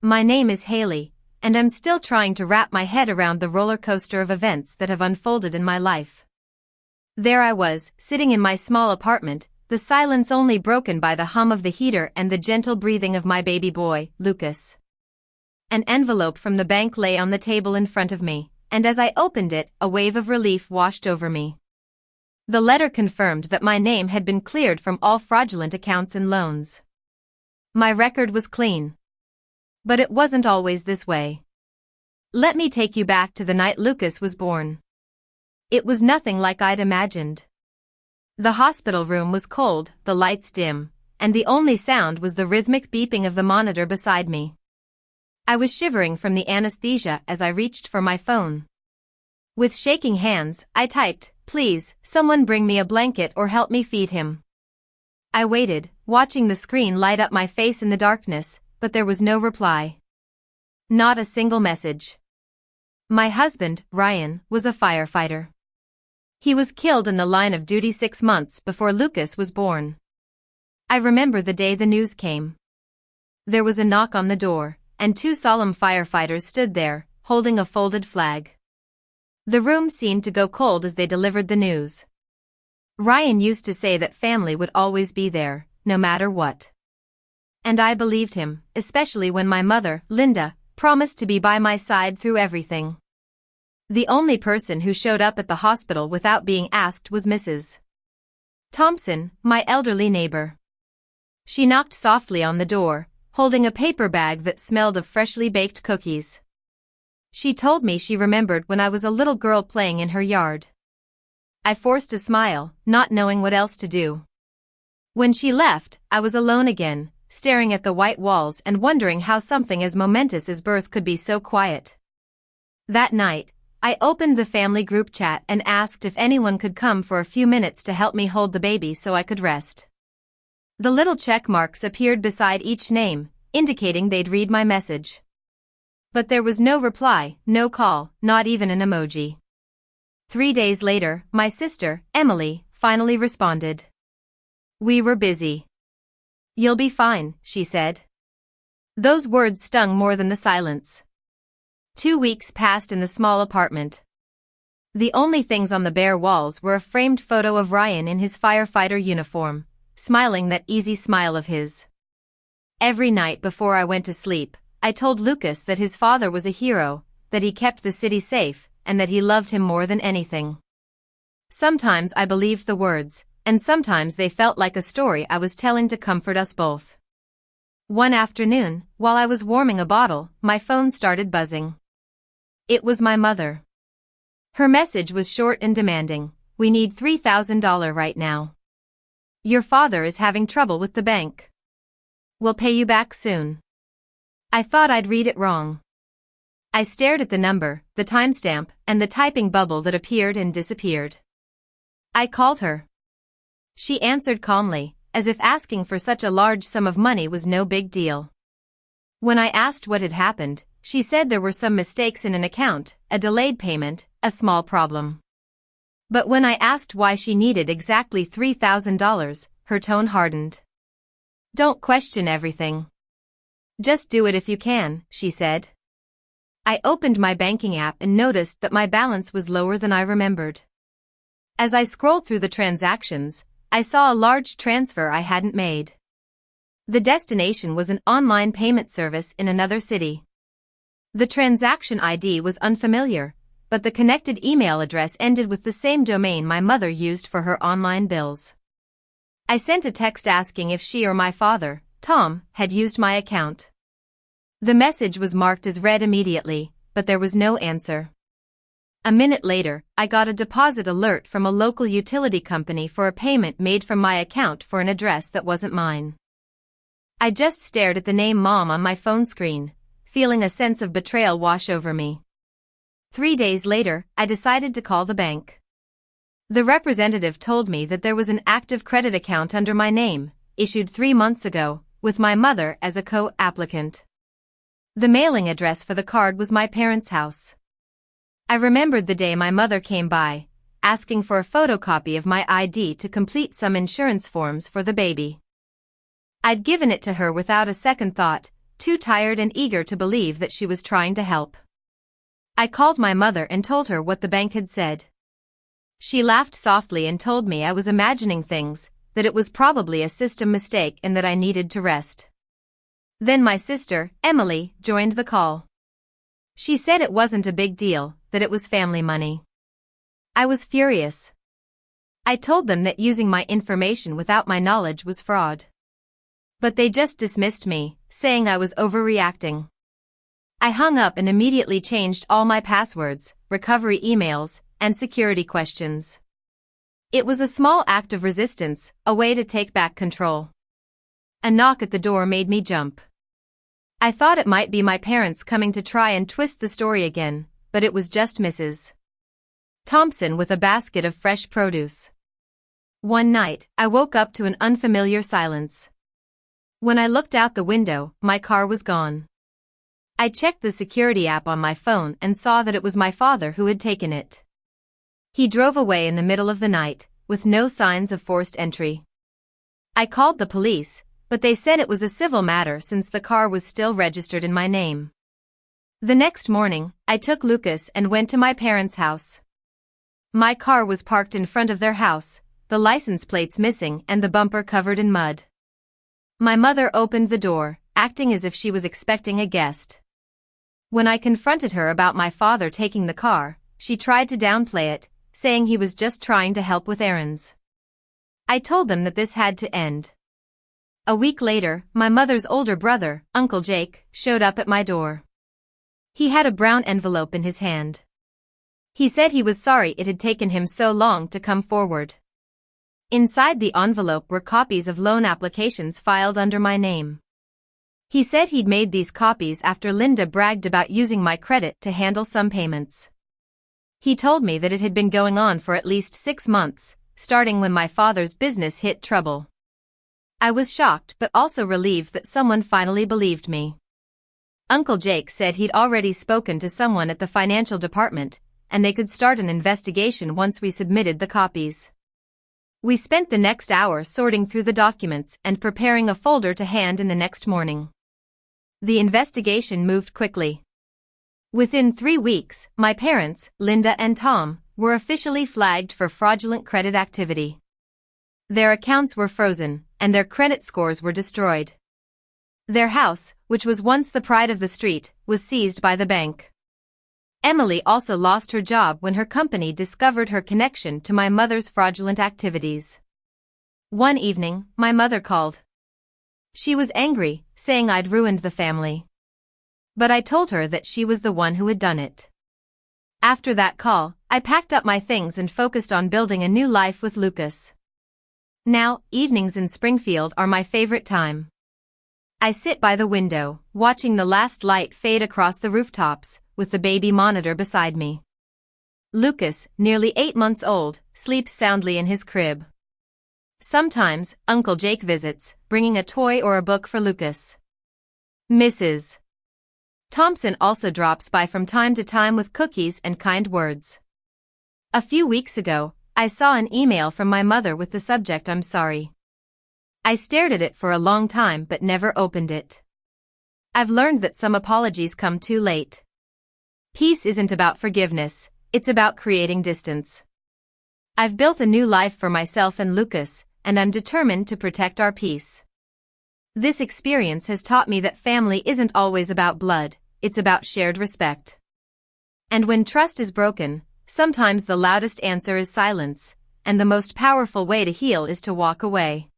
My name is Haley, and I'm still trying to wrap my head around the roller coaster of events that have unfolded in my life. There I was, sitting in my small apartment, the silence only broken by the hum of the heater and the gentle breathing of my baby boy, Lucas. An envelope from the bank lay on the table in front of me, and as I opened it, a wave of relief washed over me. The letter confirmed that my name had been cleared from all fraudulent accounts and loans. My record was clean. But it wasn't always this way. Let me take you back to the night Lucas was born. It was nothing like I'd imagined. The hospital room was cold, the lights dim, and the only sound was the rhythmic beeping of the monitor beside me. I was shivering from the anesthesia as I reached for my phone. With shaking hands, I typed, "Please, someone bring me a blanket or help me feed him." I waited, watching the screen light up my face in the darkness, but there was no reply. Not a single message. My husband, Ryan, was a firefighter. He was killed in the line of duty 6 months before Lucas was born. I remember the day the news came. There was a knock on the door, and 2 solemn firefighters stood there, holding a folded flag. The room seemed to go cold as they delivered the news. Ryan used to say that family would always be there, no matter what. And I believed him, especially when my mother, Linda, promised to be by my side through everything. The only person who showed up at the hospital without being asked was Mrs. Thompson, my elderly neighbor. She knocked softly on the door, holding a paper bag that smelled of freshly baked cookies. She told me she remembered when I was a little girl playing in her yard. I forced a smile, not knowing what else to do. When she left, I was alone again, staring at the white walls and wondering how something as momentous as birth could be so quiet. That night, I opened the family group chat and asked if anyone could come for a few minutes to help me hold the baby so I could rest. The little check marks appeared beside each name, indicating they'd read my message. But there was no reply, no call, not even an emoji. 3 days later, my sister, Emily, finally responded. "We were busy." "You'll be fine," she said. Those words stung more than the silence. 2 weeks passed in the small apartment. The only things on the bare walls were a framed photo of Ryan in his firefighter uniform, smiling that easy smile of his. Every night before I went to sleep, I told Lucas that his father was a hero, that he kept the city safe, and that he loved him more than anything. Sometimes I believed the words, and sometimes they felt like a story I was telling to comfort us both. One afternoon, while I was warming a bottle, my phone started buzzing. It was my mother. Her message was short and demanding. "We need $3,000 right now. Your father is having trouble with the bank. We'll pay you back soon." I thought I'd read it wrong. I stared at the number, the timestamp, and the typing bubble that appeared and disappeared. I called her. She answered calmly, as if asking for such a large sum of money was no big deal. When I asked what had happened, she said there were some mistakes in an account, a delayed payment, a small problem. But when I asked why she needed exactly $3,000, her tone hardened. "Don't question everything. Just do it if you can," she said. I opened my banking app and noticed that my balance was lower than I remembered. As I scrolled through the transactions, I saw a large transfer I hadn't made. The destination was an online payment service in another city. The transaction ID was unfamiliar, but the connected email address ended with the same domain my mother used for her online bills. I sent a text asking if she or my father, Tom, had used my account. The message was marked as read immediately, but there was no answer. A minute later, I got a deposit alert from a local utility company for a payment made from my account for an address that wasn't mine. I just stared at the name Mom on my phone screen, feeling a sense of betrayal wash over me. 3 days later, I decided to call the bank. The representative told me that there was an active credit account under my name, issued 3 months ago, with my mother as a co-applicant. The mailing address for the card was my parents' house. I remembered the day my mother came by, asking for a photocopy of my ID to complete some insurance forms for the baby. I'd given it to her without a second thought, too tired and eager to believe that she was trying to help. I called my mother and told her what the bank had said. She laughed softly and told me I was imagining things, that it was probably a system mistake and that I needed to rest. Then my sister, Emily, joined the call. She said it wasn't a big deal, that it was family money. I was furious. I told them that using my information without my knowledge was fraud. But they just dismissed me, saying I was overreacting. I hung up and immediately changed all my passwords, recovery emails, and security questions. It was a small act of resistance, a way to take back control. A knock at the door made me jump. I thought it might be my parents coming to try and twist the story again, but it was just Mrs. Thompson with a basket of fresh produce. One night, I woke up to an unfamiliar silence. When I looked out the window, my car was gone. I checked the security app on my phone and saw that it was my father who had taken it. He drove away in the middle of the night, with no signs of forced entry. I called the police, but they said it was a civil matter since the car was still registered in my name. The next morning, I took Lucas and went to my parents' house. My car was parked in front of their house, the license plates missing and the bumper covered in mud. My mother opened the door, acting as if she was expecting a guest. When I confronted her about my father taking the car, she tried to downplay it, saying he was just trying to help with errands. I told them that this had to end. A week later, my mother's older brother, Uncle Jake, showed up at my door. He had a brown envelope in his hand. He said he was sorry it had taken him so long to come forward. Inside the envelope were copies of loan applications filed under my name. He said he'd made these copies after Linda bragged about using my credit to handle some payments. He told me that it had been going on for at least 6 months, starting when my father's business hit trouble. I was shocked but also relieved that someone finally believed me. Uncle Jake said he'd already spoken to someone at the financial department, and they could start an investigation once we submitted the copies. We spent the next hour sorting through the documents and preparing a folder to hand in the next morning. The investigation moved quickly. Within 3 weeks, my parents, Linda and Tom, were officially flagged for fraudulent credit activity. Their accounts were frozen, and their credit scores were destroyed. Their house, which was once the pride of the street, was seized by the bank. Emily also lost her job when her company discovered her connection to my mother's fraudulent activities. One evening, my mother called. She was angry, saying I'd ruined the family. But I told her that she was the one who had done it. After that call, I packed up my things and focused on building a new life with Lucas. Now, evenings in Springfield are my favorite time. I sit by the window, watching the last light fade across the rooftops, with the baby monitor beside me. Lucas, nearly 8 months old, sleeps soundly in his crib. Sometimes, Uncle Jake visits, bringing a toy or a book for Lucas. Mrs. Thompson also drops by from time to time with cookies and kind words. A few weeks ago, I saw an email from my mother with the subject "I'm sorry." I stared at it for a long time but never opened it. I've learned that some apologies come too late. Peace isn't about forgiveness, it's about creating distance. I've built a new life for myself and Lucas, and I'm determined to protect our peace. This experience has taught me that family isn't always about blood, it's about shared respect. And when trust is broken, sometimes the loudest answer is silence, and the most powerful way to heal is to walk away.